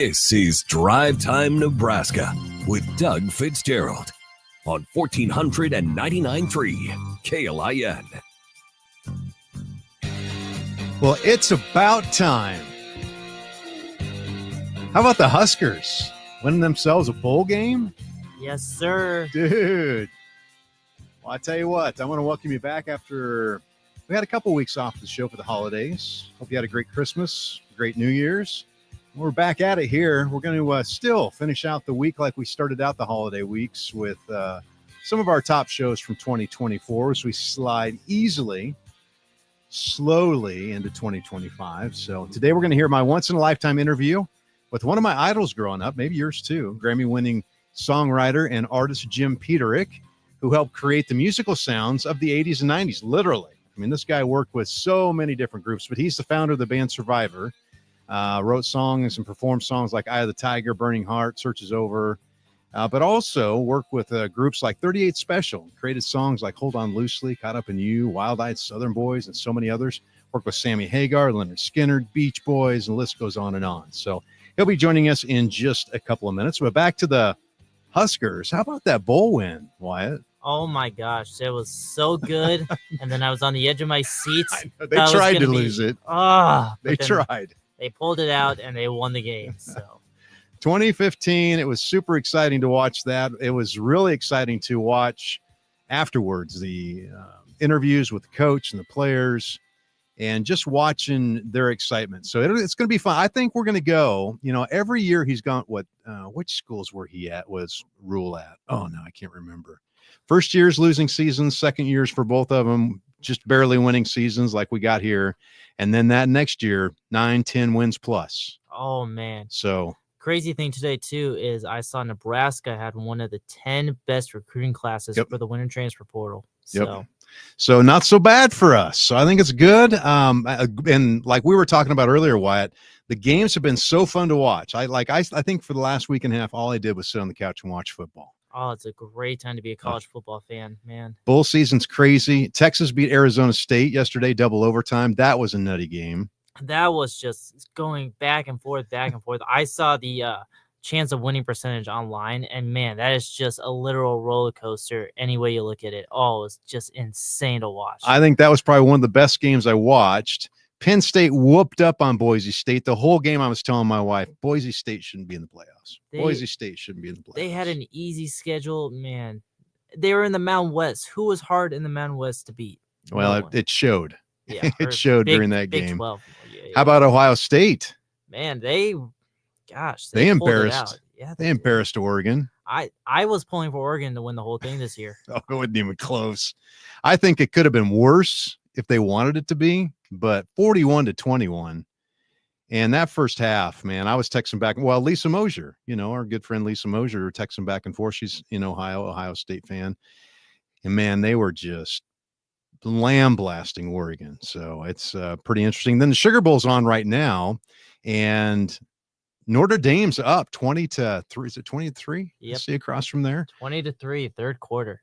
This is Drive Time Nebraska with Doug Fitzgerald on 1499.3 KLIN. Well, it's about time. How about the Huskers winning themselves a bowl game? Yes, sir. Dude. Well, I tell you what, I want to welcome you back after we had a couple weeks off the show for the holidays. Hope you had a great Christmas, great New Year's. We're back at it here. We're going to still finish out the week like we started out the holiday weeks with some of our top shows from 2024 as we slide slowly into 2025. So today we're going to hear my once-in-a-lifetime interview with one of my idols growing up, maybe yours too, Grammy-winning songwriter and artist Jim Peterik, who helped create the musical sounds of the 80s and 90s, literally. I mean, this guy worked with so many different groups, but he's the founder of the band Survivor. Wrote songs and performed songs like Eye of the Tiger, Burning Heart, Search Is Over, but also worked with groups like 38 Special, created songs like Hold On Loosely, Caught Up in You, Wild-Eyed Southern Boys, and so many others. Worked with Sammy Hagar, Lynyrd Skynyrd, Beach Boys, and the list goes on and on. So he'll be joining us in just a couple of minutes. But back to the Huskers. How about that bowl win, Wyatt? Oh, my gosh. It was so good. And then I was on the edge of my seat. They tried to lose it. They tried. They pulled it out, and they won the game. So, 2015, it was super exciting to watch that. It was really exciting to watch afterwards, the interviews with the coach and the players, and just watching their excitement. So it's going to be fun. I think we're going to go, every year he's gone, which schools were he at, was Rule at? Oh, no, I can't remember. First year's losing seasons, second year's for both of them, just barely winning seasons like we got here. And then that next year, 9-10 wins plus. Oh, man. So crazy thing today, too, is I saw Nebraska had one of the 10 best recruiting classes for the winter transfer portal. So not so bad for us. So I think it's good. And like we were talking about earlier, Wyatt, the games have been so fun to watch. I think for the last week and a half, all I did was sit on the couch and watch football. Oh, it's a great time to be a college football fan, man. Bowl season's crazy. Texas beat Arizona State yesterday, double overtime. That was a nutty game. That was just going back and forth. I saw the chance of winning percentage online, and, man, that is just a literal roller coaster any way you look at it. Oh, it's just insane to watch. I think that was probably one of the best games I watched. Penn State whooped up on Boise State. The whole game I was telling my wife, Boise State shouldn't be in the playoffs. Boise State shouldn't be in the playoffs. They had an easy schedule, man. They were in the Mountain West. Who was hard in the Mountain West to beat? Well, it showed. Yeah, it showed during that Big game. 12. Yeah. How about Ohio State? Man, they embarrassed. Yeah, they embarrassed Oregon. I was pulling for Oregon to win the whole thing this year. Oh, it wasn't even close. I think it could have been worse if they wanted it to be, but 41-21. And that first half, man, I was texting back. Well, Lisa Mosier, our good friend Lisa Mosier, texting back and forth. She's in Ohio State fan. And, man, they were just lamb-blasting Oregon. So it's pretty interesting. Then the Sugar Bowl's on right now, and Notre Dame's up 20-3. Is it 20-3? Yep. See across from there. 20-3, third quarter.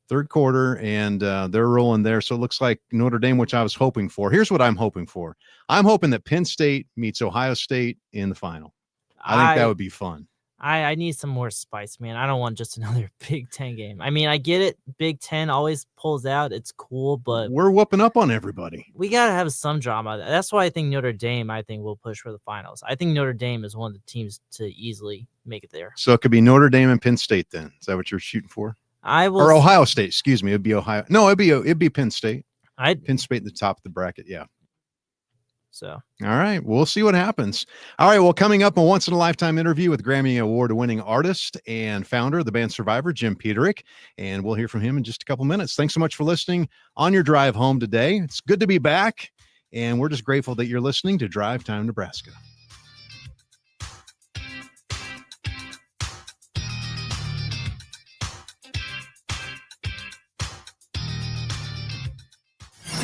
And they're rolling there. So it looks like Notre Dame, which I was hoping for. Here's what I'm hoping for. I'm hoping that Penn State meets Ohio State in the final. I think that would be fun. I need some more spice, man. I don't want just another Big Ten game. I mean, I get it. Big Ten always pulls out. It's cool, but we're whooping up on everybody. We got to have some drama. That's why I think Notre Dame, will push for the finals. I think Notre Dame is one of the teams to easily make it there. So it could be Notre Dame and Penn State then. Is that what you're shooting for? Or Ohio State, excuse me. It'd be Ohio. No, it'd be Penn State. Penn State at the top of the bracket, yeah. So, all right, we'll see what happens. All right, well, coming up, a once-in-a-lifetime interview with Grammy Award-winning artist and founder of the band Survivor, Jim Peterik, and we'll hear from him in just a couple minutes. Thanks so much for listening on your drive home today. It's good to be back, and we're just grateful that you're listening to Drive Time Nebraska.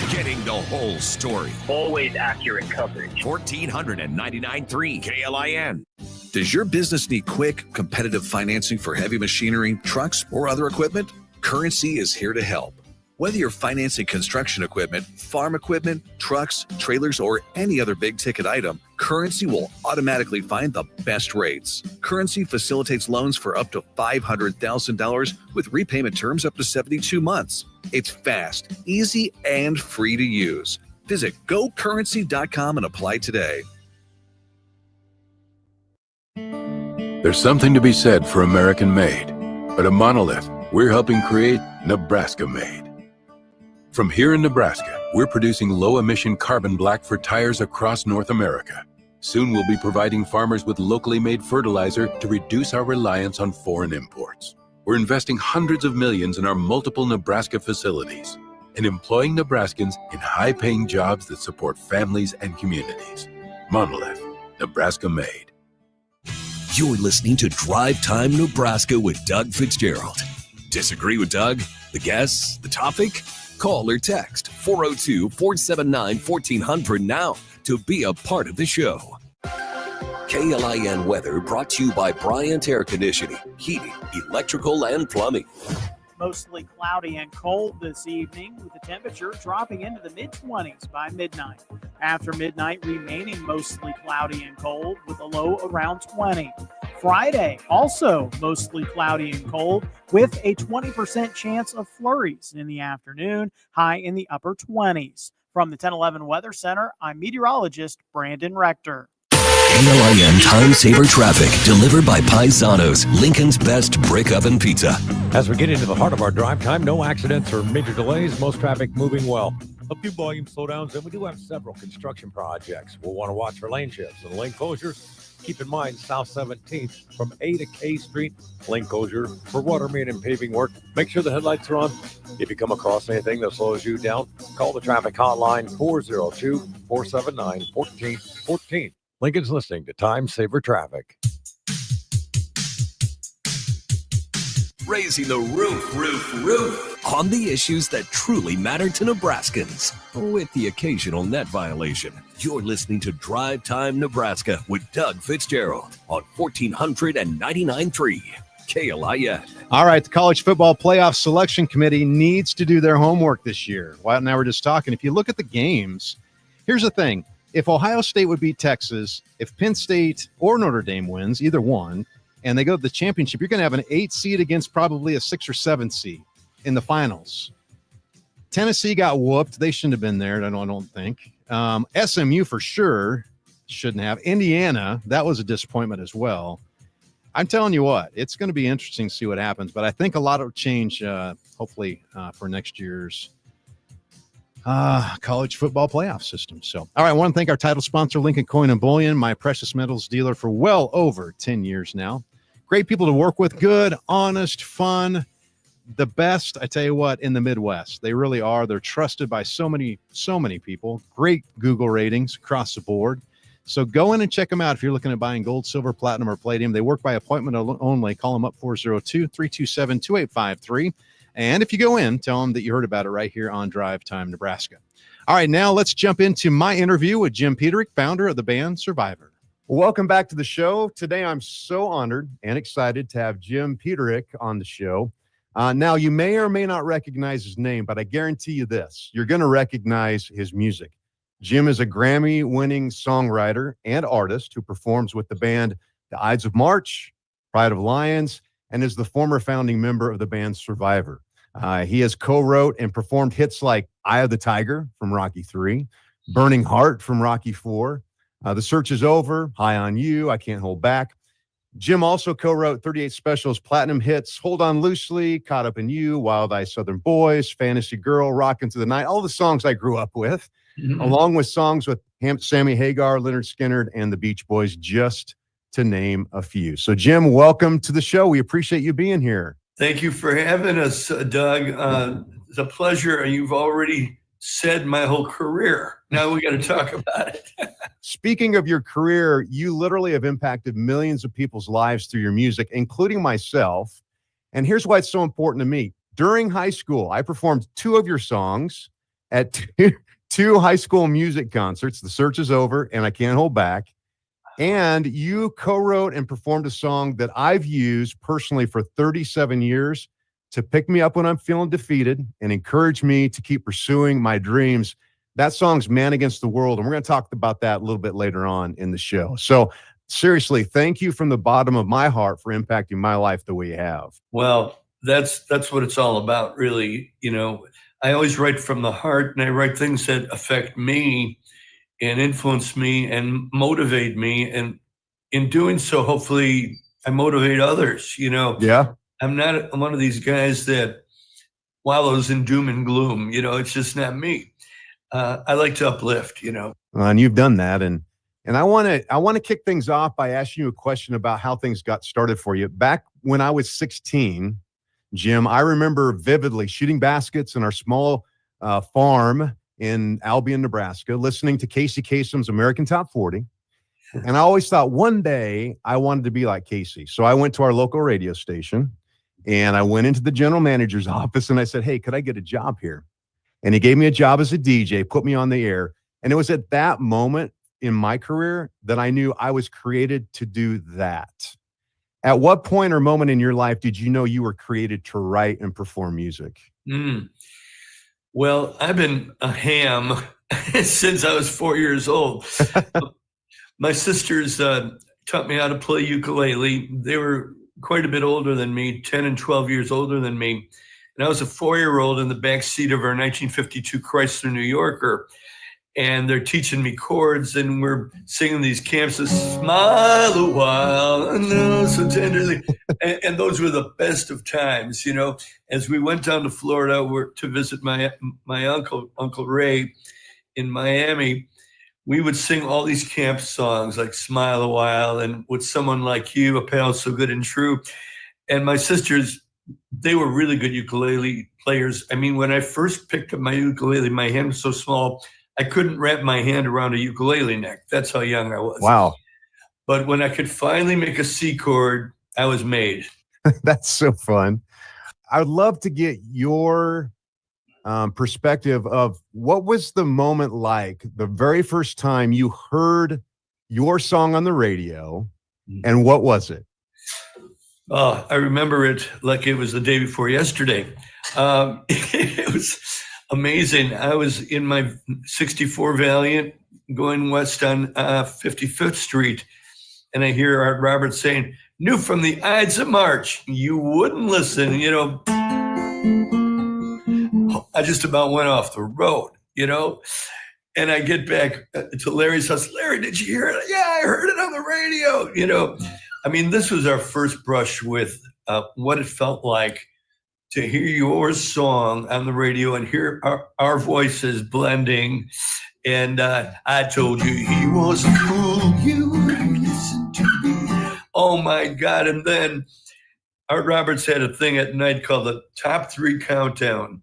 Getting the whole story. Always accurate coverage. 1499.3 KLIN. Does your business need quick, competitive financing for heavy machinery, trucks, or other equipment? Currency is here to help. Whether you're financing construction equipment, farm equipment, trucks, trailers, or any other big-ticket item, Currency will automatically find the best rates. Currency facilitates loans for up to $500,000 with repayment terms up to 72 months. It's fast, easy, and free to use. Visit gocurrency.com and apply today. There's something to be said for American-made, but at Monolith, we're helping create Nebraska-made. From here in Nebraska, we're producing low-emission carbon black for tires across North America. Soon we'll be providing farmers with locally made fertilizer to reduce our reliance on foreign imports. We're investing hundreds of millions in our multiple Nebraska facilities and employing Nebraskans in high-paying jobs that support families and communities. Monolith, Nebraska-made. You're listening to Drive Time Nebraska with Doug Fitzgerald. Disagree with Doug? The guests? The topic? Call or text 402-479-1400 now to be a part of the show. KLIN weather brought to you by Bryant Air Conditioning, Heating, Electrical, and Plumbing. Mostly cloudy and cold this evening, with the temperature dropping into the mid-20s by midnight. After midnight, remaining mostly cloudy and cold with a low around 20. Friday, also mostly cloudy and cold with a 20% chance of flurries in the afternoon, high in the upper 20s. From the 1011 Weather Center, I'm meteorologist Brandon Rector. KLIN Time Saver Traffic, delivered by Paisanos, Lincoln's best brick oven pizza. As we get into the heart of our drive time, no accidents or major delays, most traffic moving well. A few volume slowdowns, and we do have several construction projects. We'll want to watch for lane shifts and lane closures. Keep in mind, South 17th from A to K Street, lane closure for water main and paving work. Make sure the headlights are on. If you come across anything that slows you down, call the traffic hotline 402-479-1414. Lincoln's listening to Time Saver Traffic. Raising the roof on the issues that truly matter to Nebraskans, with the occasional net violation. You're listening to Drive Time Nebraska with Doug Fitzgerald on 1499.3 KLIN. All right, the College Football Playoff Selection Committee needs to do their homework this year. Wyatt and I were just talking. If you look at the games, here's the thing. If Ohio State would beat Texas, if Penn State or Notre Dame wins, either one, and they go to the championship, you're going to have an 8 seed against probably a 6 or 7 seed in the finals. Tennessee got whooped. They shouldn't have been there, I don't think. SMU for sure shouldn't have. Indiana, that was a disappointment as well. I'm telling you what, it's going to be interesting to see what happens, but I think a lot will change, hopefully, for next year's college football playoff system. So, all right, I want to thank our title sponsor, Lincoln Coin and Bullion, my precious metals dealer for well over 10 years now. Great people to work with, good, honest, fun, the best, I tell you what, in the Midwest. They really are. They're trusted by so many people. Great Google ratings across the board. So go in and check them out if you're looking at buying gold, silver, platinum, or palladium. They work by appointment only. Call them up 402-327-2853. And if you go in, tell them that you heard about it right here on Drive Time Nebraska. All right, now let's jump into my interview with Jim Peterik, founder of the band Survivor. Welcome back to the show. Today, I'm so honored and excited to have Jim Peterik on the show. Now, you may or may not recognize his name, but I guarantee you this. You're going to recognize his music. Jim is a Grammy-winning songwriter and artist who performs with the band The Ides of March, Pride of Lions, and is the former founding member of the band Survivor. He has co-wrote and performed hits like Eye of the Tiger from Rocky III, Burning Heart from Rocky IV, The Search is Over, High on You, I Can't Hold Back. Jim also co-wrote 38 Special's platinum hits, Hold On Loosely, Caught Up in You, Wild Eye Southern Boys, Fantasy Girl, Rockin Into The Night, all the songs I grew up with, along with songs with Sammy Hagar, Lynyrd Skynyrd, and the Beach Boys, just to name a few. So, Jim, welcome to the show. We appreciate you being here. Thank you for having us, Doug. It's a pleasure. You've already said my whole career. Now we got to talk about it. Speaking of your career, you literally have impacted millions of people's lives through your music, including myself. And here's why it's so important to me. During high school, I performed 2 of your songs at two high school music concerts, The Search is Over and I Can't Hold Back. And you co-wrote and performed a song that I've used personally for 37 years to pick me up when I'm feeling defeated and encourage me to keep pursuing my dreams. That song's Man Against the World, and we're going to talk about that a little bit later on in the show. So seriously, thank you from the bottom of my heart for impacting my life the way you have. Well, that's what it's all about, really. You know, I always write from the heart, and I write things that affect me and influence me and motivate me. And in doing so, hopefully I motivate others. You know, Yeah. I'm not one of these guys that wallows in doom and gloom. You know, it's just not me. I like to uplift, you know. And you've done that. And I want to kick things off by asking you a question about how things got started for you. Back when I was 16, Jim, I remember vividly shooting baskets in our small farm in Albion, Nebraska, listening to Casey Kasem's American Top 40. And I always thought one day I wanted to be like Casey. So I went to our local radio station and I went into the general manager's office and I said, hey, could I get a job here? And he gave me a job as a DJ, put me on the air. And it was at that moment in my career that I knew I was created to do that. At what point or moment in your life did you know you were created to write and perform music? Well, I've been a ham since I was 4 years old. My sisters taught me how to play ukulele. They were quite a bit older than me, 10 and 12 years older than me. And I was a 4-year-old in the back seat of our 1952 Chrysler New Yorker. And they're teaching me chords, and we're singing these camps of Smile a While, and oh, so tenderly. And those were the best of times, you know. As we went down to Florida to visit my Uncle Ray in Miami, we would sing all these camp songs like Smile a While and With Someone Like You, A Pal So Good and True. And my sisters, they were really good ukulele players. I mean, when I first picked up my ukulele, my hand was so small, I couldn't wrap my hand around a ukulele neck. That's how young I was. Wow. But when I could finally make a C chord, I was made. That's so fun. I would love to get your perspective of what was the moment like the very first time you heard your song on the radio, and what was it? Oh, I remember it like it was the day before yesterday. It was amazing. I was in my 64 Valiant going west on 55th Street, and I hear Art Roberts saying, "New from the Ides of March." You wouldn't listen, you know. I just about went off the road, you know. And I get back to Larry's house. Larry, did you hear it? Yeah, I heard it on the radio, you know. I mean, this was our first brush with what it felt like to hear your song on the radio and hear our voices blending. And I told you he was a fool, you listen to me. Oh my God. And then Art Roberts had a thing at night called the Top 3 Countdown.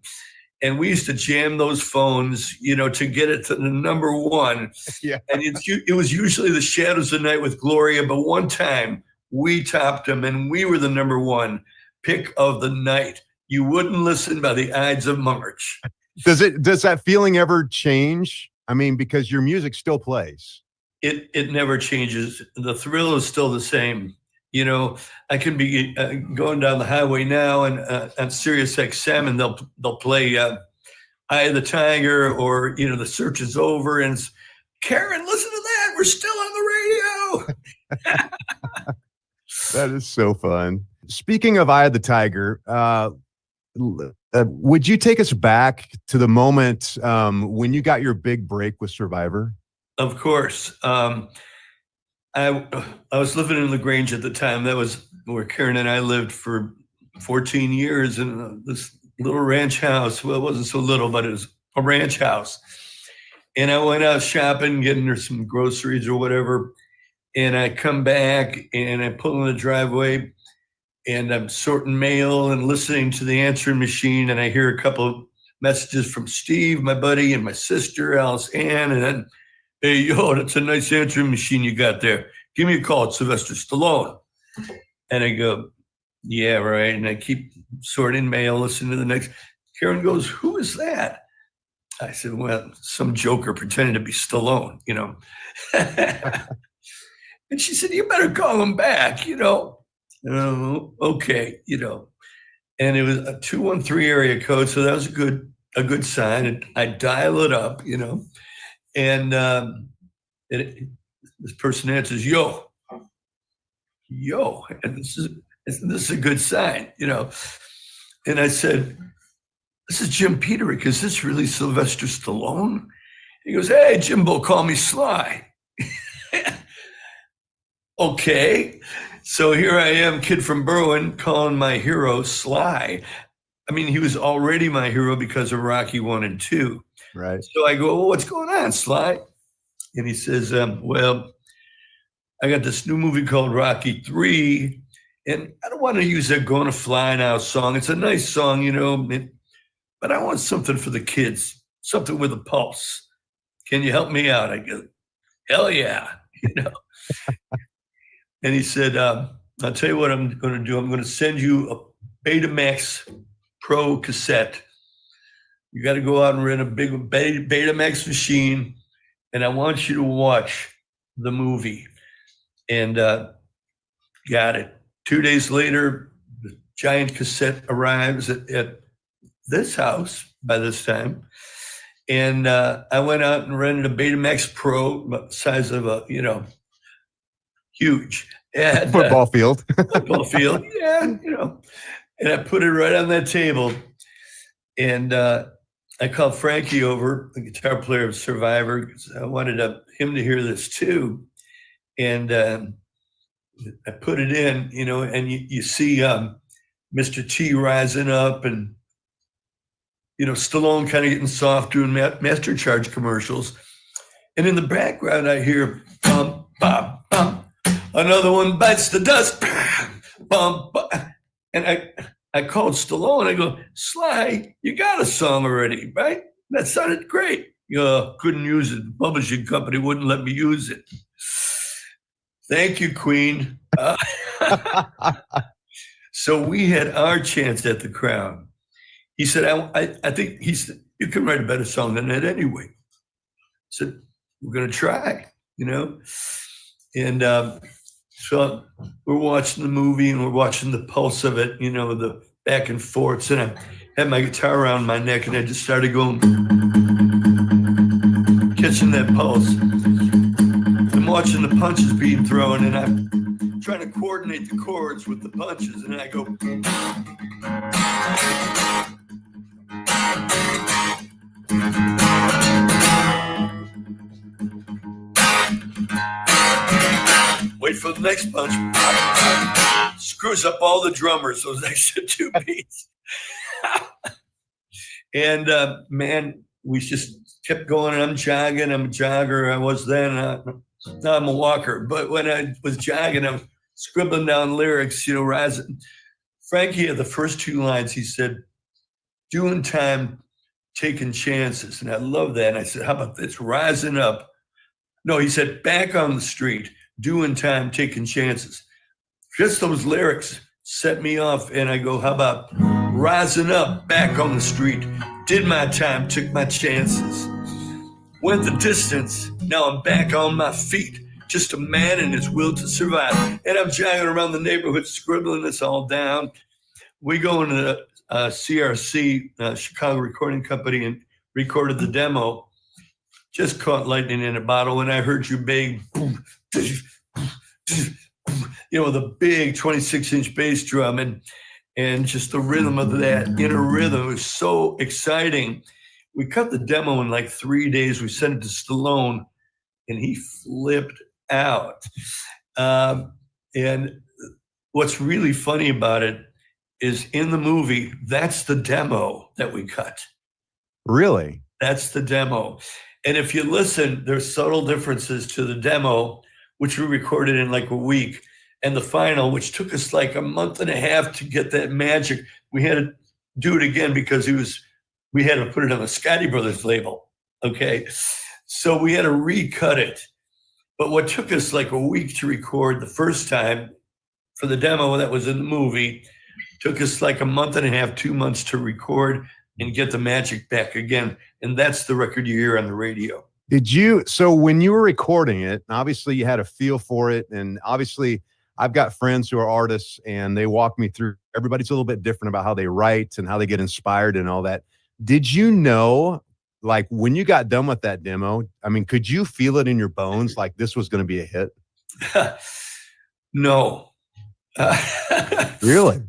And we used to jam those phones, you know, to get it to the number one. Yeah. And it was usually the Shadows of Night with Gloria. But one time we topped them and we were the number one pick of the night. You wouldn't listen by the Ides of March. Does that feeling ever change? I mean, because your music still plays. It never changes. The thrill is still the same. You know, I can be going down the highway now and on Sirius XM, and they'll play Eye of the Tiger, or, you know, The Search Is Over, and Karen, listen to that. We're still on the radio. That is so fun. Speaking of Eye of the Tiger, would you take us back to the moment when you got your big break with Survivor? Of course. I was living in LaGrange at the time. That was where Karen and I lived for 14 years in this little ranch house. Well, it wasn't so little, but it was a ranch house. And I went out shopping, getting her some groceries or whatever. And I come back and I pull in the driveway and I'm sorting mail and listening to the answering machine. And I hear a couple of messages from Steve, my buddy, and my sister, Alice Ann. And then, "Hey, yo, that's a nice answering machine you got there. Give me a call. It's Sylvester Stallone." And I go, "Yeah, right." And I keep sorting mail, listening to the next. Karen goes, "Who is that?" I said, "Well, some joker pretending to be Stallone, you know." And she said, "You better call him back, you know." "Oh, okay, you know." And it was a 213 area code, so that was a good a good sign. And I dial it up, and this person answers, yo, and this is a good sign, And I said, this is Jim Peterik. Is this really Sylvester Stallone? He goes, hey, Jimbo, call me Sly. Okay. So here I am, kid from Berwyn, calling my hero Sly. I mean, he was already my hero because of Rocky 1 and 2. Right. So I go, well, what's going on, Sly? And he says, well, I got this new movie called Rocky 3, and I don't want to use that Gonna Fly Now song. It's a nice song, but I want something for the kids, something with a pulse. Can you help me out? I go, hell yeah, And he said, I'll tell you what I'm going to do. I'm going to send you a Betamax Pro cassette. You got to go out and rent a big Betamax machine, and I want you to watch the movie. And got it. 2 days later, the giant cassette arrives at this house by this time. And I went out and rented a Betamax Pro, about the size of a, huge. And, football field. Football field, yeah, And I put it right on that table. And I called Frankie over, the guitar player of Survivor, because I wanted him to hear this too. And I put it in, and you see Mr. T rising up and, Stallone kind of getting soft doing Master Charge commercials. And in the background, I hear bum, bum, bum. Another one bites the dust. Bum, bum. And I called Stallone. I go, Sly, you got a song already, right? That sounded great. Couldn't use it. The publishing company wouldn't let me use it. Thank you, Queen. So we had our chance at the Crown. He said, I think you can write a better song than that anyway. I said, we're going to try, And so we're watching the movie and we're watching the pulse of it, the back and forths. And I had my guitar around my neck and I just started going, catching that pulse. I'm watching the punches being thrown and I'm trying to coordinate the chords with the punches. And I go, wait for the next punch. Screws up all the drummers, those extra 2 beats. And man, we just kept going. And I'm jogging. I'm a jogger. I was then. Now I'm a walker. But when I was jogging, I'm scribbling down lyrics, rising. Frankie had the first 2 lines. He said, doing time, taking chances. And I love that. And I said, how about this? Rising up. No, he said, back on the street. Doing time, taking chances. Just those lyrics set me off. And I go, how about rising up, back on the street? Did my time, took my chances. Went the distance, now I'm back on my feet. Just a man and his will to survive. And I'm jogging around the neighborhood, scribbling this all down. We go into the CRC, Chicago Recording Company, and recorded the demo. Just caught lightning in a bottle when I heard you big, boom, the big 26-inch bass drum and just the rhythm of that inner rhythm was so exciting. We cut the demo in like 3 days. We sent it to Stallone, and he flipped out. And what's really funny about it is in the movie, that's the demo that we cut. Really? That's the demo. And if you listen, there's subtle differences to the demo, which we recorded in like a week, and the final, which took us like a month and a half to get that magic. We had to do it again because we had to put it on the Scotty Brothers label. Okay. So we had to recut it. But what took us like a week to record the first time for the demo that was in the movie, took us like a month and a half, 2 months to record and get the magic back again. And that's the record you hear on the radio. So when you were recording it, obviously you had a feel for it. And obviously I've got friends who are artists and they walk me through, everybody's a little bit different about how they write and how they get inspired and all that. Did you know, like when you got done with that demo, I mean, could you feel it in your bones like this was going to be a hit? No. Really?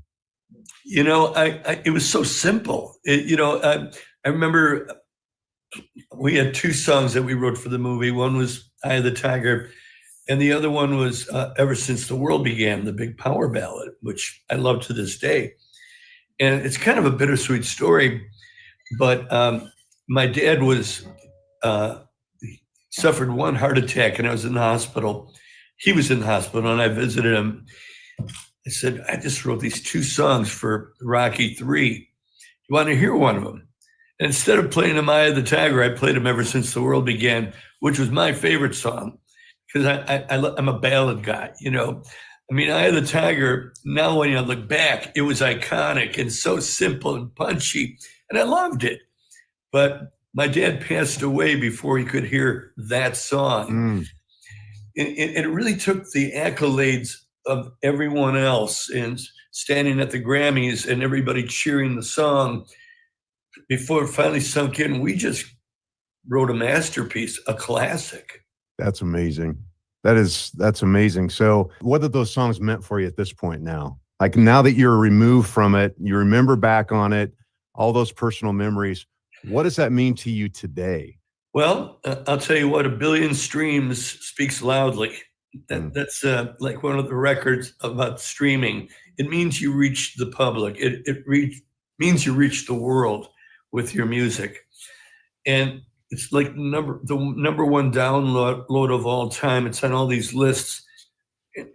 You know, it was so simple. I remember we had two songs that we wrote for the movie. One was Eye of the Tiger, and the other one was Ever Since the World Began, the big power ballad, which I love to this day. And it's kind of a bittersweet story, but my dad suffered one heart attack, and I was in the hospital. He was in the hospital, and I visited him. I said, I just wrote these two songs for Rocky III. You want to hear one of them? And instead of playing him Eye of the Tiger, I played him Ever Since the World Began, which was my favorite song because I'm a ballad guy, you know. I mean, Eye of the Tiger, now when you look back, it was iconic and so simple and punchy, and I loved it. But my dad passed away before he could hear that song. It really took the accolades of everyone else and standing at the Grammys and everybody cheering the song before it finally sunk in. We just wrote a masterpiece, a classic. That's amazing. That's amazing. So what have those songs meant for you at this point now? Like now that you're removed from it, you remember back on it, all those personal memories. What does that mean to you today? Well, I'll tell you what, 1 billion streams speaks loudly. That's like one of the records about streaming. It means you reach the public. It means you reach the world with your music. And it's like the number one download of all time. It's on all these lists.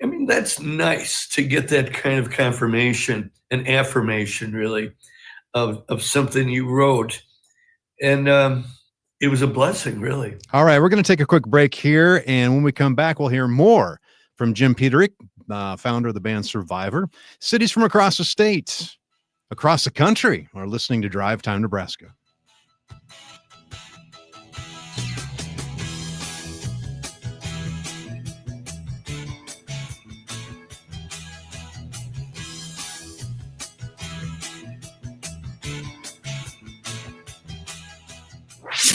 I mean, that's nice to get that kind of confirmation and affirmation, really, of something you wrote. And it was a blessing, really. All right, we're going to take a quick break here. And when we come back, we'll hear more from Jim Peterik, founder of the band Survivor. Cities from across the state, across the country are listening to Drive Time Nebraska.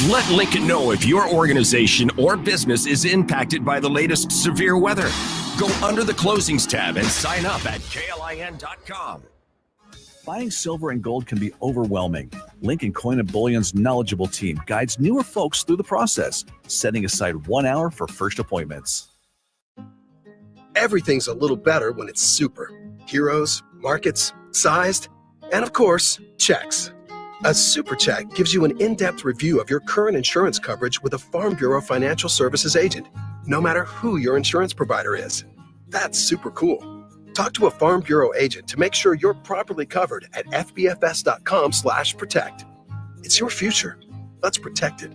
Let Lincoln know if your organization or business is impacted by the latest severe weather. Go under the closings tab and sign up at klin.com. Buying silver and gold can be overwhelming. Lincoln Coin and Bullion's knowledgeable team guides newer folks through the process, setting aside 1 hour for first appointments. Everything's a little better when it's super. Heroes, markets, sized, and of course, checks. A super check gives you an in-depth review of your current insurance coverage with a Farm Bureau Financial Services agent, no matter who your insurance provider is. That's super cool. Talk to a Farm Bureau agent to make sure you're properly covered at fbfs.com/protect. It's your future. Let's protect it.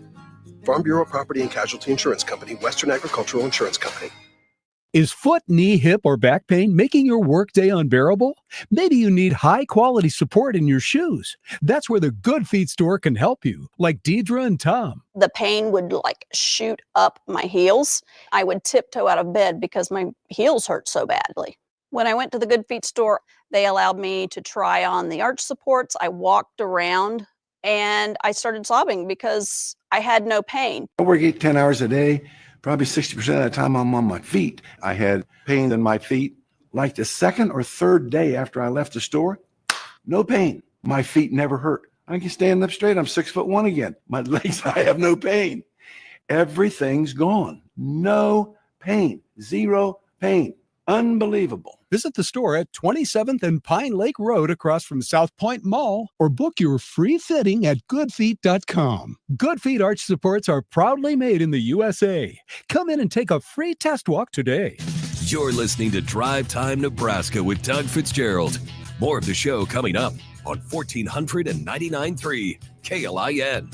Farm Bureau Property and Casualty Insurance Company, Western Agricultural Insurance Company. Is foot, knee, hip, or back pain making your workday unbearable? Maybe you need high-quality support in your shoes. That's where the Good Feet store can help you, like Deidre and Tom. The pain would shoot up my heels. I would tiptoe out of bed because my heels hurt so badly. When I went to the Good Feet store, they allowed me to try on the arch supports. I walked around and I started sobbing because I had no pain. I work 8 to 10 hours a day. Probably 60% of the time I'm on my feet. I had pain in my feet. Like the second or third day after I left the store, no pain. My feet never hurt. I can stand up straight. I'm 6'1" again. My legs, I have no pain. Everything's gone. No pain. Zero pain. Unbelievable. Visit the store at 27th and Pine Lake Road across from South Point Mall or book your free fitting at goodfeet.com. Good Feet arch supports are proudly made in the USA. Come in and take a free test walk today. You're listening to Drive Time Nebraska with Doug Fitzgerald. More of the show coming up on 1499.3 KLIN.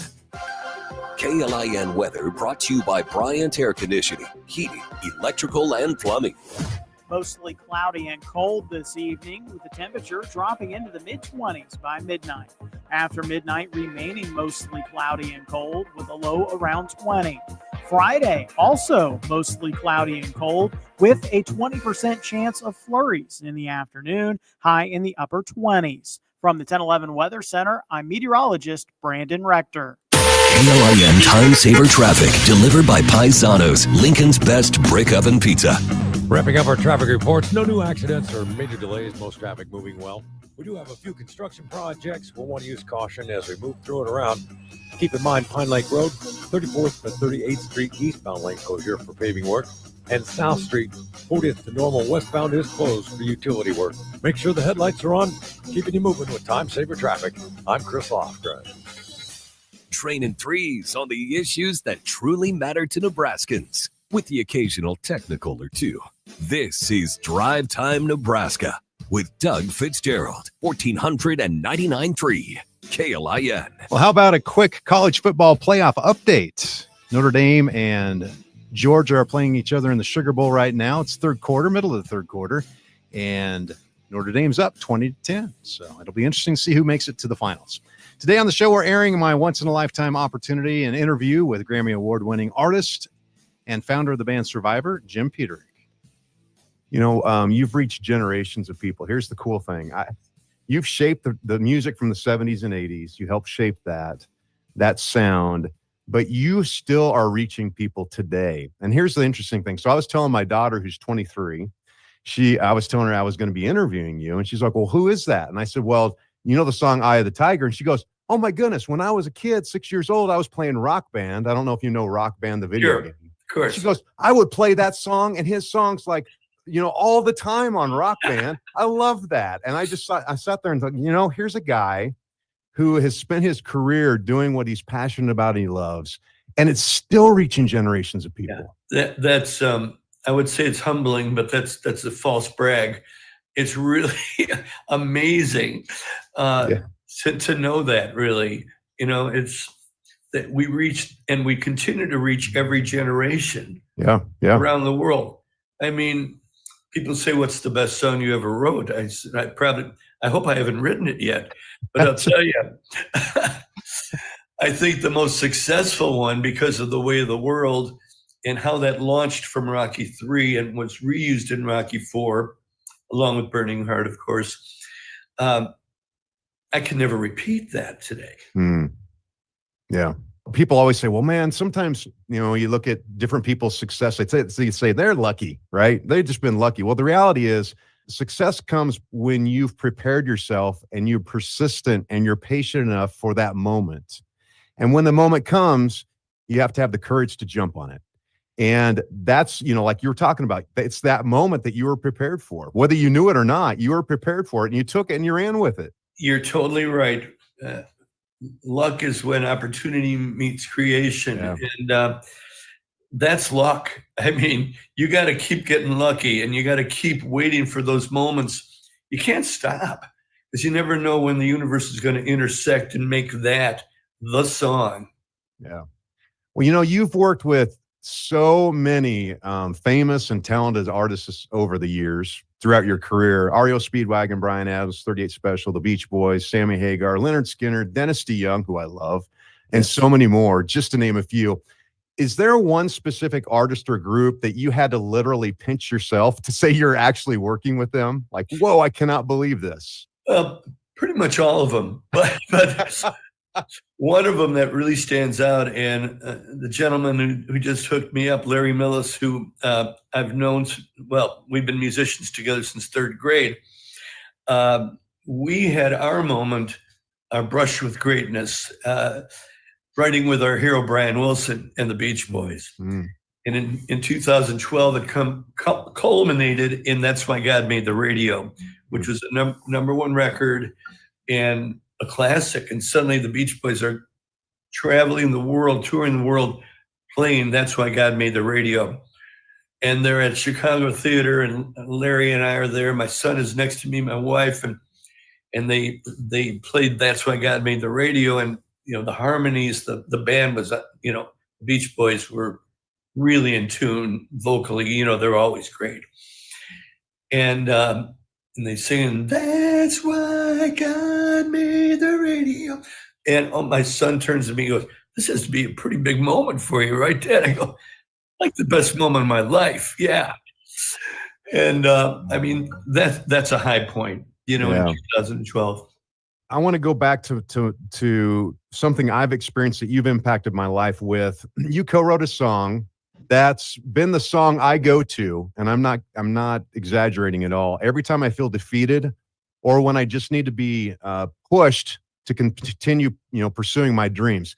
KLIN weather brought to you by Bryant Air Conditioning, Heating, Electrical, and Plumbing. Mostly cloudy and cold this evening, with the temperature dropping into the mid-20s by midnight. After midnight, remaining mostly cloudy and cold with a low around 20. Friday, also mostly cloudy and cold with a 20% chance of flurries in the afternoon, high in the upper 20s. From the 1011 Weather Center, I'm meteorologist Brandon Rector. KLIN Time Saver Traffic, delivered by Paisanos, Lincoln's best brick oven pizza. Wrapping up our traffic reports, no new accidents or major delays, most traffic moving well. We do have a few construction projects. We'll want to use caution as we move through and around. Keep in mind Pine Lake Road, 34th and 38th Street eastbound lane closure for paving work, and South Street, 40th to Normal westbound is closed for utility work. Make sure the headlights are on, keeping you moving with Time Saver Traffic. I'm Chris Lofgren. Training threes on the issues that truly matter to Nebraskans, with the occasional technical or two. This is Drive Time Nebraska with Doug Fitzgerald, 1499.3 KLIN. Well, how about a quick college football playoff update? Notre Dame and Georgia are playing each other in the Sugar Bowl right now. It's third quarter, middle of the third quarter, and Notre Dame's up 20-10. So it'll be interesting to see who makes it to the finals. Today on the show, we're airing my once-in-a-lifetime opportunity, an interview with Grammy Award-winning artist and founder of the band Survivor, Jim Peterik. You know, you've reached generations of people. Here's the cool thing. You've shaped the music from the 70s and 80s. You helped shape that sound, but you still are reaching people today. And here's the interesting thing. So I was telling my daughter, who's 23, I was telling her I was going to be interviewing you. And she's like, well, who is that? And I said, well, you know the song Eye of the Tiger? And she goes, oh my goodness, when I was a kid, 6 years old, I was playing Rock Band. I don't know if you know Rock Band, the video game. Of course. She goes, I would play that song and his songs like, you know, all the time on Rock Band. I love that. And I sat there and thought, you know, here's a guy who has spent his career doing what he's passionate about and he loves, and it's still reaching generations of people. Yeah, that's I would say it's humbling, but that's a false brag. It's really amazing to know that, really. You know, it's that we reach and we continue to reach every generation around the world. I mean, people say, what's the best song you ever wrote? I hope I haven't written it yet, but I'll tell you, I think the most successful one, because of the way of the world and how that launched from Rocky 3 and was reused in Rocky 4, along with Burning Heart, of course. I can never repeat that today. Yeah. People always say, well, man, sometimes, you know, you look at different people's success. They say they're lucky, right? They've just been lucky. Well, the reality is success comes when you've prepared yourself and you're persistent and you're patient enough for that moment. And when the moment comes, you have to have the courage to jump on it. And that's, you know, like you were talking about, it's that moment that you were prepared for. Whether you knew it or not, you were prepared for it and you took it and you ran with it. You're totally right. Luck is when opportunity meets creation. And that's luck. I mean, you got to keep getting lucky and you got to keep waiting for those moments. You can't stop because you never know when the universe is going to intersect and make that the song. Yeah. Well, you know, you've worked with so many famous and talented artists over the years throughout your career. REO Speedwagon, Bryan Adams, 38 Special, The Beach Boys, Sammy Hagar, Lynyrd Skynyrd, Dennis DeYoung, who I love, and so many more, just to name a few. Is there one specific artist or group that you had to literally pinch yourself to say you're actually working with them? Like, whoa, I cannot believe this. Pretty much all of them, but one of them that really stands out, and the gentleman who just hooked me up, Larry Millis, who I've known, well, we've been musicians together since third grade. We had our moment, our brush with greatness, writing with our hero, Brian Wilson and the Beach Boys. And in 2012, it culminated in That's Why God Made the Radio, which was a number one record and a classic. And suddenly the Beach Boys are traveling the world, touring the world, playing That's Why God Made the Radio. And they're at Chicago Theater, and Larry and I are there. My son is next to me, my wife, and they played That's Why God Made the Radio. And, you know, the harmonies, the band was, you know, the Beach Boys were really in tune vocally. You know, they're always great. And they sing, That's Why God Made the Radio. And my son turns to me and goes, this has to be a pretty big moment for you, right, Dad? I go, like the best moment of my life. Yeah. And I mean, that's a high point, you know, in 2012. I want to go back to something I've experienced that you've impacted my life with. You co-wrote a song that's been the song I go to, and I'm not exaggerating at all. Every time I feel defeated, or when I just need to be pushed to continue, pursuing my dreams.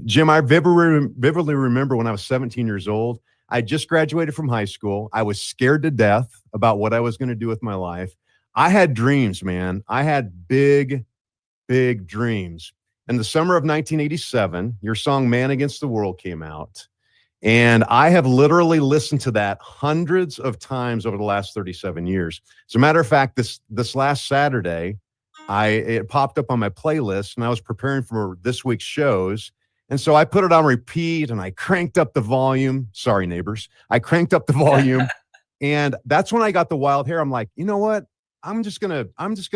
Jim, I vividly remember when I was 17 years old. I just graduated from high school. I was scared to death about what I was going to do with my life. I had dreams, man. I had big dreams. In the summer of 1987, your song Man Against the World came out. And I have literally listened to that hundreds of times over the last 37 years. As a matter of fact, this last Saturday, it popped up on my playlist, and I was preparing for this week's shows. And so I put it on repeat, and I cranked up the volume. Sorry, neighbors. I cranked up the volume. And that's when I got the wild hair. I'm like, you know what? I'm just gonna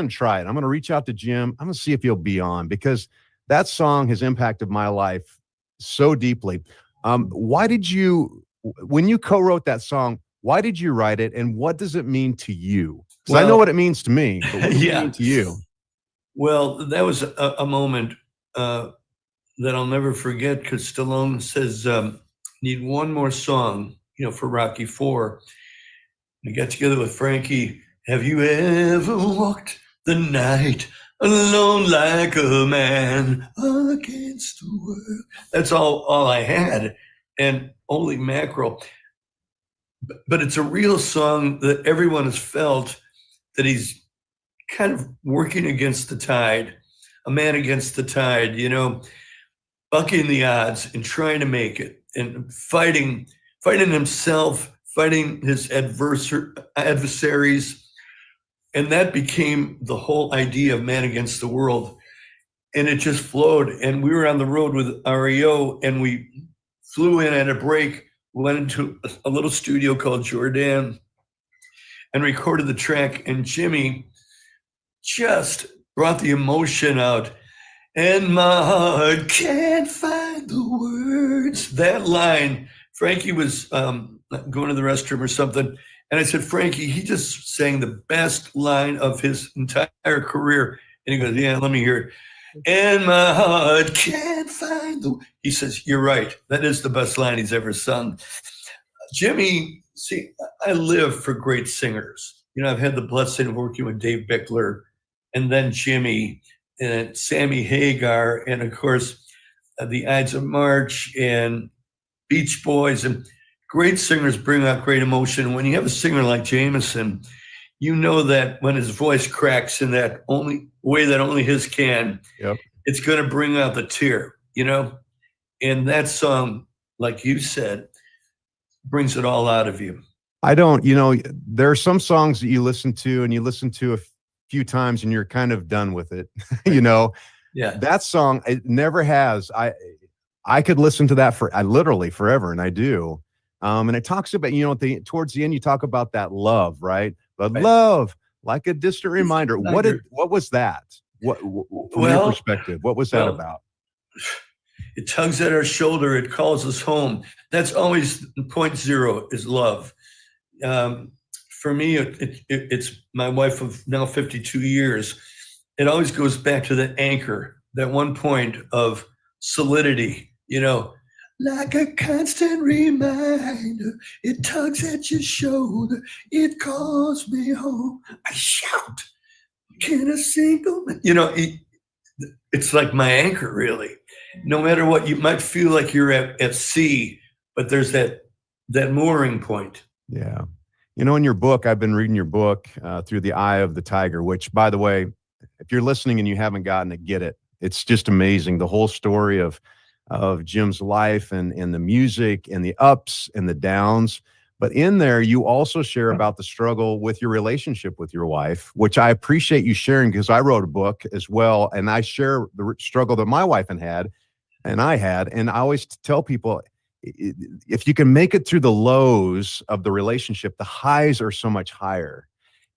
try it. I'm gonna reach out to Jim. I'm gonna see if he'll be on, because that song has impacted my life so deeply. Why did you, when you co-wrote that song, why did you write it, and what does it mean to you? Because I know what it means to me, but what does it mean to you? Well, that was a moment that I'll never forget, because Stallone says, need one more song, for Rocky IV. I got together with Frankie. Have you ever walked the night alone like a man against the world? That's all I had, and holy mackerel. But it's a real song that everyone has felt, that he's kind of working against the tide, a man against the tide, bucking the odds and trying to make it, and fighting himself, fighting his adversaries. And that became the whole idea of Man Against the World. And it just flowed. And we were on the road with REO, and we flew in at a break, went into a little studio called Jordan, and recorded the track. And Jimmy just brought the emotion out. And my heart can't find the words. That line, Frankie was going to the restroom or something. And I said, Frankie, he just sang the best line of his entire career. And he goes, yeah, let me hear it. And my heart can't find the... He says, you're right. That is the best line he's ever sung. Jimmy, see, I live for great singers. I've had the blessing of working with Dave Bickler, and then Jimmy, and Sammy Hagar, and of course, the Ides of March, and Beach Boys, and great singers bring out great emotion. When you have a singer like Jameson, you know that when his voice cracks in that only way that only his can, it's going to bring out the tear, And that song, like you said, brings it all out of you. I don't, there are some songs that you listen to, and you listen to a few times and you're kind of done with it, Yeah. That song, it never has. I could listen to that for literally forever, and I do. And it talks about, towards the end, you talk about that love, right? But love, like a distant reminder. What was that? From your perspective, what was that about? It tugs at our shoulder. It calls us home. That's always point zero, is love. For me, it's my wife of now 52 years. It always goes back to that anchor, that one point of solidity, like a constant reminder. It tugs at your shoulder. It calls me home. I shout. Can a single man? It's like my anchor, really. No matter what, you might feel like you're at sea, but there's that mooring point. Yeah. In your book, I've been reading your book, Through the Eye of the Tiger, which, by the way, if you're listening and you haven't gotten it, get it. It's just amazing. The whole story of Jim's life, and the music, and the ups and the downs. But in there, you also share about the struggle with your relationship with your wife, which I appreciate you sharing, because I wrote a book as well, and I share the struggle that my wife had. And I always tell people, if you can make it through the lows of the relationship, the highs are so much higher.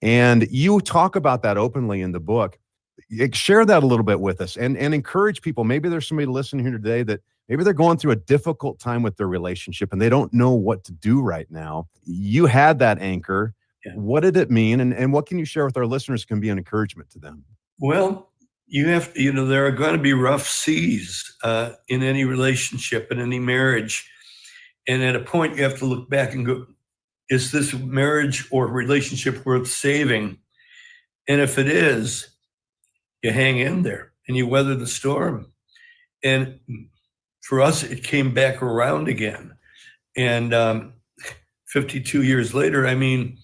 And you talk about that openly in the book. Share that a little bit with us, and encourage people. Maybe there's somebody listening here today that maybe they're going through a difficult time with their relationship and they don't know what to do right now. You had that anchor. Yeah. What did it mean? And what can you share with our listeners can be an encouragement to them? Well, you have to, there are going to be rough seas in any relationship, in any marriage. And at a point, you have to look back and go, is this marriage or relationship worth saving? And if it is, you hang in there and you weather the storm. And for us, it came back around again. And 52 years later, I mean,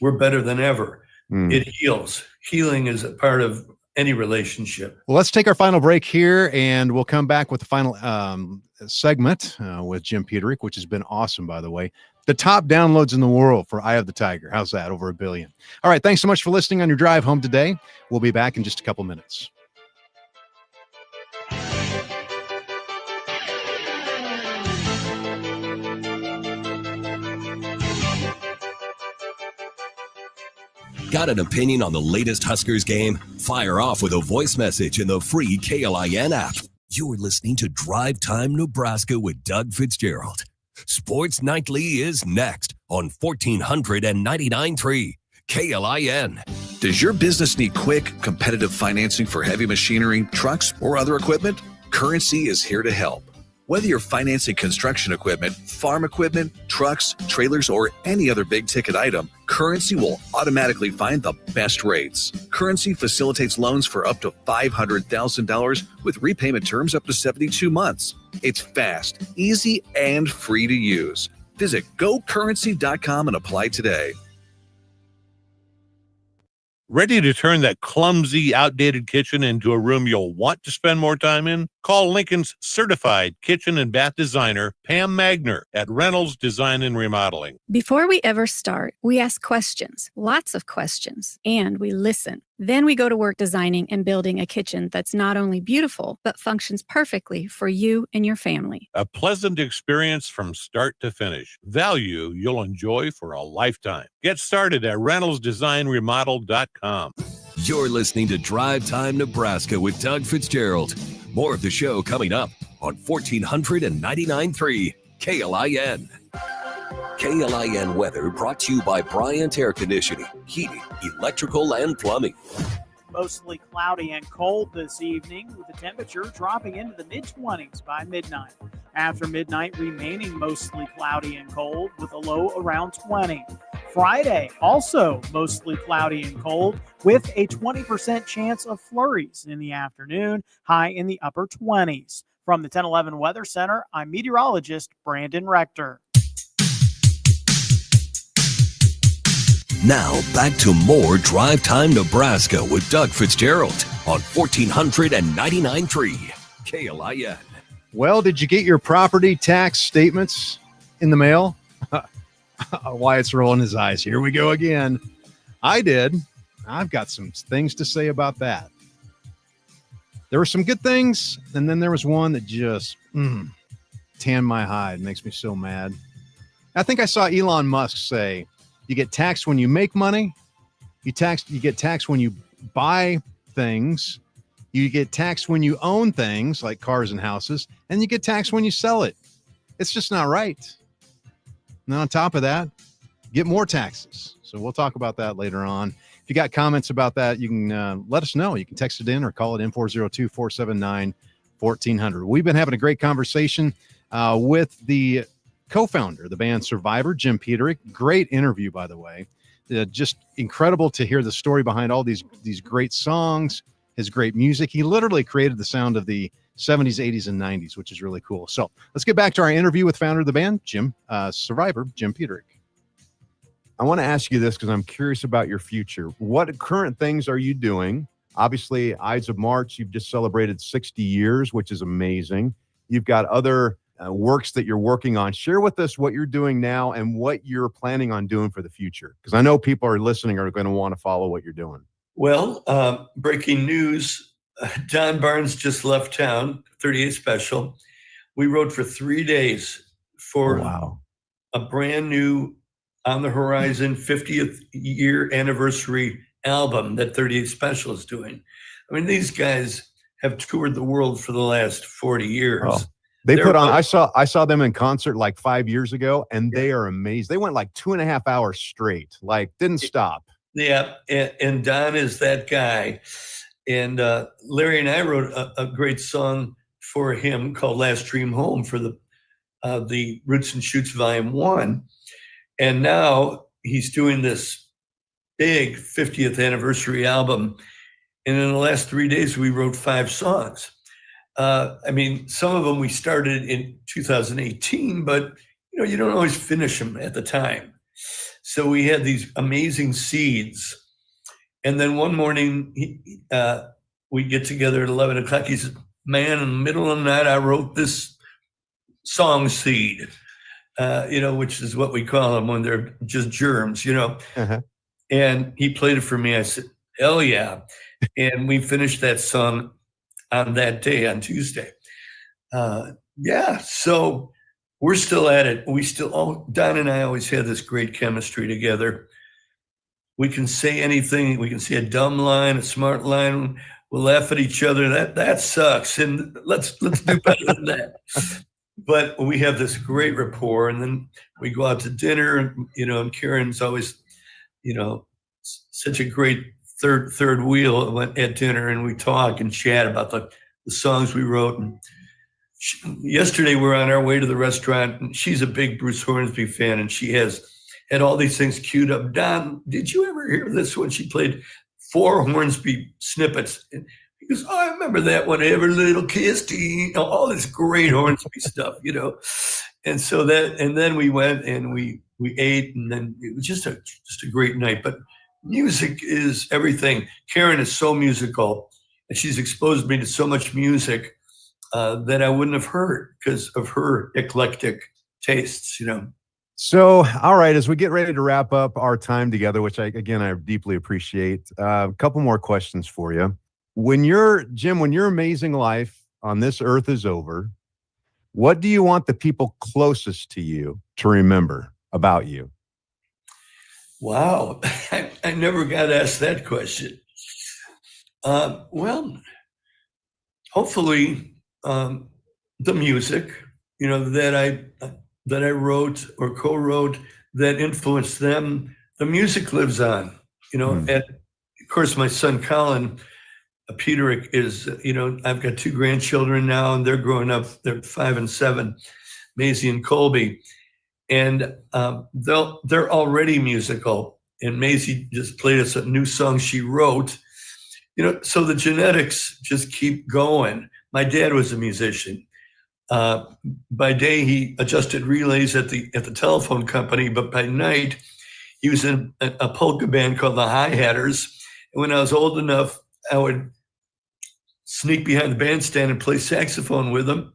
we're better than ever. It heals. Healing is a part of any relationship. Well, let's take our final break here, and we'll come back with the final segment with Jim Peterik, which has been awesome, by the way. The top downloads in the world for Eye of the Tiger. How's that? Over 1 billion. All right. Thanks so much for listening on your drive home today. We'll be back in just a couple minutes. Got an opinion on the latest Huskers game? Fire off with a voice message in the free KLIN app. You're listening to Drive Time Nebraska with Doug Fitzgerald. Sports Nightly is next on 1499.3 KLIN. Does your business need quick, competitive financing for heavy machinery, trucks, or other equipment? Currency is here to help. Whether you're financing construction equipment, farm equipment, trucks, trailers, or any other big-ticket item, Currency will automatically find the best rates. Currency facilitates loans for up to $500,000 with repayment terms up to 72 months. It's fast, easy, and free to use. Visit gocurrency.com and apply today. Ready to turn that clumsy, outdated kitchen into a room you'll want to spend more time in? Call Lincoln's certified kitchen and bath designer, Pam Magner, at Reynolds Design and Remodeling. Before we ever start, we ask questions, lots of questions, and we listen. Then we go to work designing and building a kitchen that's not only beautiful, but functions perfectly for you and your family. A pleasant experience from start to finish. Value you'll enjoy for a lifetime. Get started at reynoldsdesignremodel.com. You're listening to Drive Time Nebraska with Doug Fitzgerald. More of the show coming up on 1499.3 KLIN. KLIN weather brought to you by Bryant Air Conditioning, Heating, Electrical, and Plumbing. Mostly cloudy and cold this evening, with the temperature dropping into the mid-20s by midnight. After midnight, remaining mostly cloudy and cold with a low around 20. Friday, also mostly cloudy and cold with a 20% chance of flurries in the afternoon, high in the upper 20s. From the 1011 Weather Center, I'm meteorologist Brandon Rector. Now back to more Drive Time Nebraska with Doug Fitzgerald on 1499.3 KLIN. Well, did you get your property tax statements in the mail? Wyatt's rolling his eyes. Here we go again. I did. I've got some things to say about that. There were some good things, and then there was one that just tanned my hide. Makes me so mad. I think I saw Elon Musk say, you get taxed when you make money. You get taxed when you buy things. You get taxed when you own things like cars and houses, and you get taxed when you sell it. It's just not right. And on top of that, get more taxes. So we'll talk about that later on. If you got comments about that, you can let us know. You can text it in or call it in 402-479-1400. We've been having a great conversation with the co-founder of the band Survivor, Jim Peterik. Great interview, by the way. Just incredible to hear the story behind all these great songs, his great music. He literally created the sound of the 70s, 80s, and 90s, which is really cool. So let's get back to our interview with founder of the band, Survivor, Jim Peterik. I want to ask you this because I'm curious about your future. What current things are you doing? Obviously, Ides of March, you've just celebrated 60 years, which is amazing. You've got other works that you're working on. Share with us what you're doing now and what you're planning on doing for the future, because I know people are listening are going to want to follow what you're doing. Well, breaking news, Don Barnes just left town, 38 Special. We wrote for 3 days for a brand new on the horizon 50th year anniversary album that 38 Special is doing. I mean, these guys have toured the world for the last 40 years. Oh. They put on, I saw them in concert like 5 years ago, and they are amazing. They went like 2.5 hours straight, like didn't stop. Yeah. And Don is that guy. And Larry and I wrote a great song for him called Last Dream Home for the Roots and Shoots Volume 1. And now he's doing this big 50th anniversary album. And in the last 3 days, we wrote 5 songs. I mean, some of them we started in 2018, but you don't always finish them at the time. So we had these amazing seeds. And then one morning, we get together at 11 o'clock. He says, man, in the middle of the night, I wrote this song seed, which is what we call them when they're just germs, Uh-huh. And he played it for me. I said, hell yeah. And we finished that song on that day, on Tuesday. So we're still at it. Don and I always had this great chemistry together. We can say anything. We can say a dumb line, a smart line. We'll laugh at each other. That sucks. And let's do better than that. But we have this great rapport. And then we go out to dinner, and Karen's always, such a great third wheel at dinner, and we talk and chat about the songs we wrote. And yesterday we're on our way to the restaurant, and she's a big Bruce Hornsby fan, and she has had all these things queued up. Don, did you ever hear this when she played 4 Hornsby snippets? And he goes, oh, I remember that one, Every Little Kiss, all this great Hornsby stuff, And so and then we went and we ate, and then it was just a great night. But music is everything. Karen is so musical, and she's exposed me to so much music that I wouldn't have heard because of her eclectic tastes, So, all right, as we get ready to wrap up our time together, which I deeply appreciate, a couple more questions for you. When your amazing life on this earth is over, what do you want the people closest to you to remember about you? Wow. I never got asked that question. Well, hopefully the music, that I wrote or co-wrote that influenced them, the music lives on, and of course my son Colin Peterik is, I've got 2 grandchildren now, and they're growing up. They're 5 and 7, Maisie and Colby. And they're already musical. And Maisie just played us a new song she wrote. So the genetics just keep going. My dad was a musician. By day, he adjusted relays at the telephone company, but by night, he was in a polka band called the Hi Hatters. And when I was old enough, I would sneak behind the bandstand and play saxophone with them.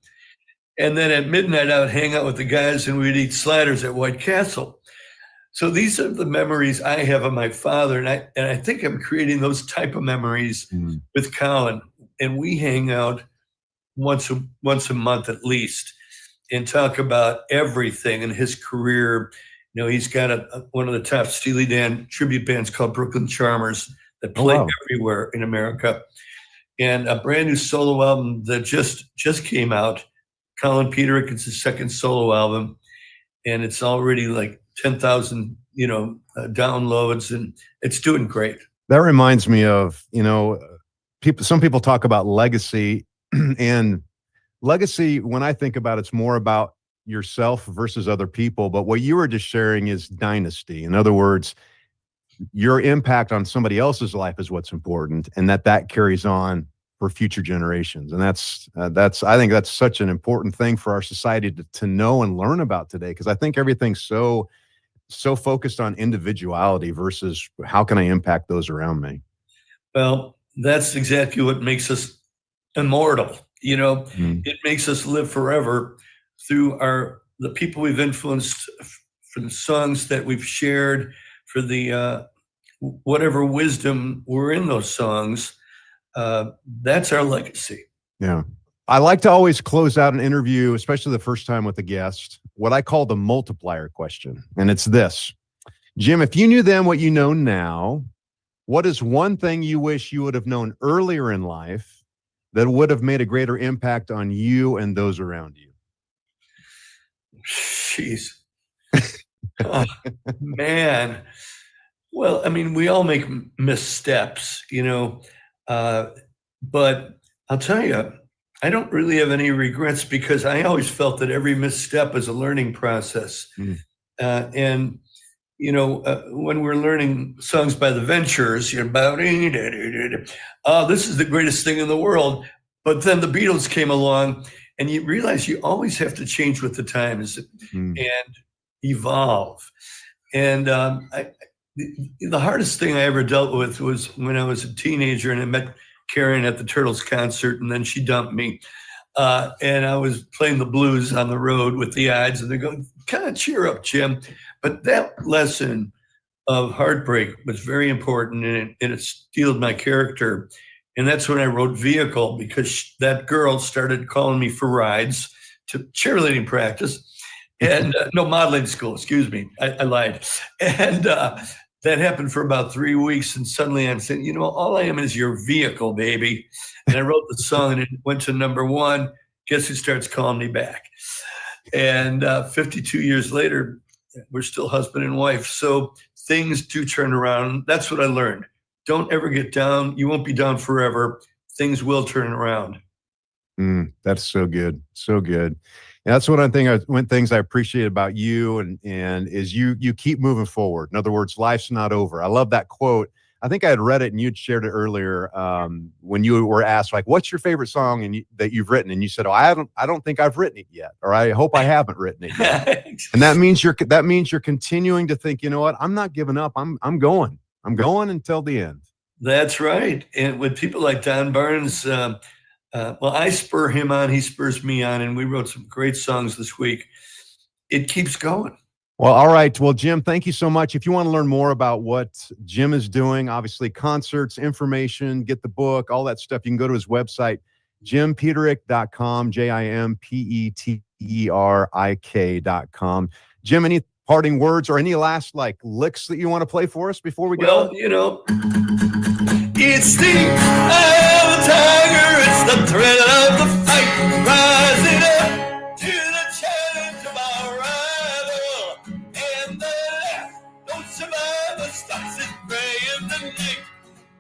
And then at midnight, I would hang out with the guys and we'd eat sliders at White Castle. So these are the memories I have of my father. And I think I'm creating those type of memories with Colin. And we hang out once a month at least and talk about everything in his career. He's got one of the top Steely Dan tribute bands called Brooklyn Charmers that play everywhere in America. And a brand new solo album that just came out. Colin Peterik, it's his second solo album, and it's already like 10,000, downloads, and it's doing great. That reminds me of, some people talk about legacy, and legacy, when I think about it's more about yourself versus other people. But what you were just sharing is dynasty. In other words, your impact on somebody else's life is what's important, and that carries on for future generations. And I think that's such an important thing for our society to know and learn about today, because I think everything's so focused on individuality versus how can I impact those around me. Well, that's exactly what makes us immortal. It makes us live forever through the people we've influenced, for the songs that we've shared, for the whatever wisdom were in those songs. That's our legacy. Yeah. I like to always close out an interview, especially the first time with a guest, what I call the multiplier question. And it's this: Jim, if you knew then what you know now, what is one thing you wish you would have known earlier in life that would have made a greater impact on you and those around you? Jeez. Oh, man. Well, I mean, we all make missteps, But I'll tell you, I don't really have any regrets because I always felt that every misstep is a learning process. And when we're learning songs by the Ventures, you're about, this is the greatest thing in the world. But then the Beatles came along, and you realize you always have to change with the times and evolve. And the hardest thing I ever dealt with was when I was a teenager and I met Karen at the Turtles concert, and then she dumped me. And I was playing the blues on the road with the odds, and they're going, kind of cheer up, Jim. But that lesson of heartbreak was very important, and it steeled my character. And that's when I wrote Vehicle, because that girl started calling me for rides to cheerleading practice and modeling school, excuse me. I lied. And that happened for about 3 weeks. And suddenly I'm saying, all I am is your vehicle, baby. And I wrote the song and it went to #1. Guess who starts calling me back? And 52 years later, we're still husband and wife. So things do turn around. That's what I learned. Don't ever get down. You won't be down forever. Things will turn around. That's so good. So good. And that's one things I appreciate about you and is you keep moving forward. In other words, life's not over. I love that quote. I think I had read it and you'd shared it earlier when you were asked, like, what's your favorite song that you've written? And you said, I don't think I've written it yet, or I hope I haven't written it yet. And that means you're continuing to think, you know what? I'm not giving up. I'm going until the end. That's right. And with people like Don Barnes, I spur him on, he spurs me on, and we wrote some great songs this week. It keeps going. Well, all right. Well, Jim, thank you so much. If you want to learn more about what Jim is doing, obviously concerts, information, get the book, all that stuff, you can go to his website, jimpeterik.com, JimPeterik.com. Jim, any parting words or any last licks that you want to play for us before we go? Well, it's the eye of the tiger, it's the thrill of the fight, rising up to the challenge of our rival, and the left don't survive, the stops it gray in the night,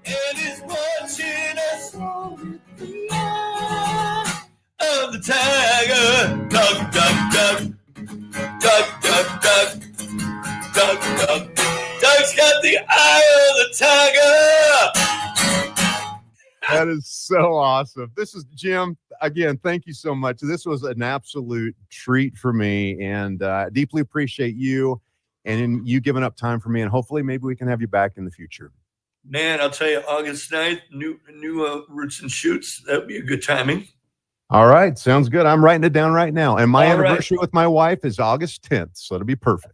and is watching us with the eye of the tiger. Dug, dug, dug, dug, dug, dug, dug, dug. Doug's got the eye of the tiger. That is so awesome. This is Jim. Again, thank you so much. This was an absolute treat for me, and I deeply appreciate you and you giving up time for me, and hopefully maybe we can have you back in the future. Man, I'll tell you, August 9th, new Roots and Shoots. That would be a good timing. All right. Sounds good. I'm writing it down right now. And my anniversary with my wife is August 10th, so it'll be perfect.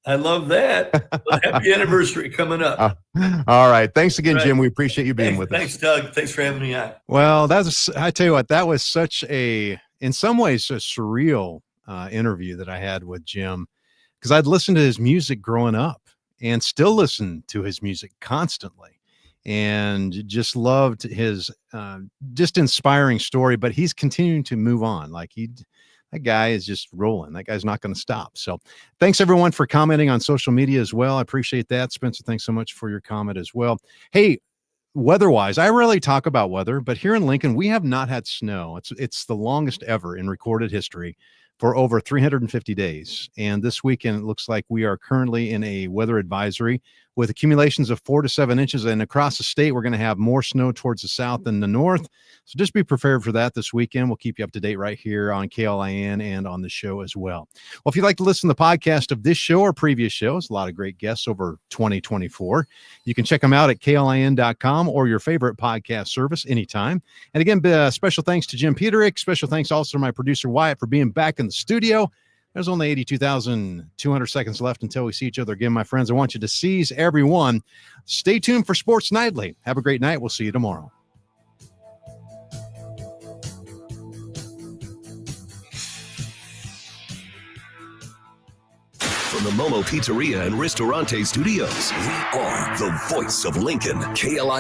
I love that. Well, happy anniversary coming up. All right. Thanks again, Jim. We appreciate you being with us. Thanks, Doug. Thanks for having me on. Well, I tell you what, that was such in some ways, a surreal interview that I had with Jim, because I'd listened to his music growing up and still listen to his music constantly and just loved his just inspiring story. But he's continuing to move on. That guy is just rolling. That guy's not going to stop. So thanks, everyone, for commenting on social media as well. I appreciate that. Spencer, thanks so much for your comment as well. Hey, weather-wise, I rarely talk about weather, but here in Lincoln, we have not had snow. It's the longest ever in recorded history for over 350 days. And this weekend, it looks like we are currently in a weather advisory with accumulations of 4 to 7 inches. And across the state, we're going to have more snow towards the south than the north. So just be prepared for that this weekend. We'll keep you up to date right here on KLIN and on the show as well. Well, if you'd like to listen to the podcast of this show or previous shows, a lot of great guests over 2024, you can check them out at KLIN.com or your favorite podcast service anytime. And again, special thanks to Jim Peterik. Special thanks also to my producer, Wyatt, for being back in the studio. There's only 82,200 seconds left until we see each other again, my friends. I want you to seize every one. Stay tuned for Sports Nightly. Have a great night. We'll see you tomorrow. From the Momo Pizzeria and Ristorante Studios, we are the voice of Lincoln, KLI.